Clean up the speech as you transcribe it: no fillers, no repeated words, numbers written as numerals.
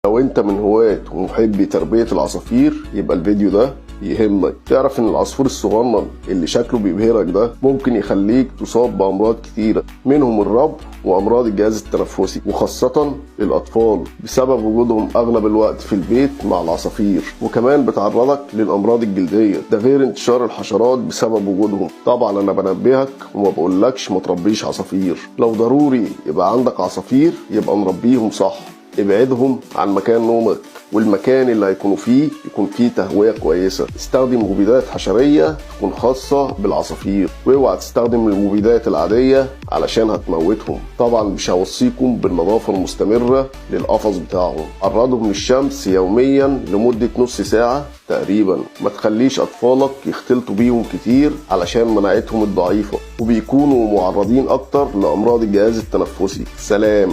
لو انت من هواة ومحبي تربية العصافير يبقى الفيديو ده يهمك. تعرف ان العصفور الصغنن اللي شكله بيبهرك ده ممكن يخليك تصاب بامراض كتيرة، منهم الربو وامراض الجهاز التنفسي، وخاصة الاطفال بسبب وجودهم اغلب الوقت في البيت مع العصافير. وكمان بتعرضك للامراض الجلدية، ده غير انتشار الحشرات بسبب وجودهم. طبعا انا بنبهك وما بقولكش ما تربيش عصافير. لو ضروري يبقى عندك عصافير يبقى نربيهم صح. ابعدهم عن مكان نومك، والمكان اللي هيكونوا فيه يكون فيه تهوية كويسة. استخدم مبيدات حشرية تكون خاصة بالعصافير، واوعى تستخدم المبيدات العادية علشان هتموتهم. طبعا مش هوصيكم بالنظافة المستمرة للقفص بتاعهم. عرضهم للشمس يوميا لمدة نص ساعة تقريبا. ما تخليش اطفالك يختلطوا بيهم كتير علشان مناعتهم الضعيفة، وبيكونوا معرضين اكتر لامراض الجهاز التنفسي. سلام.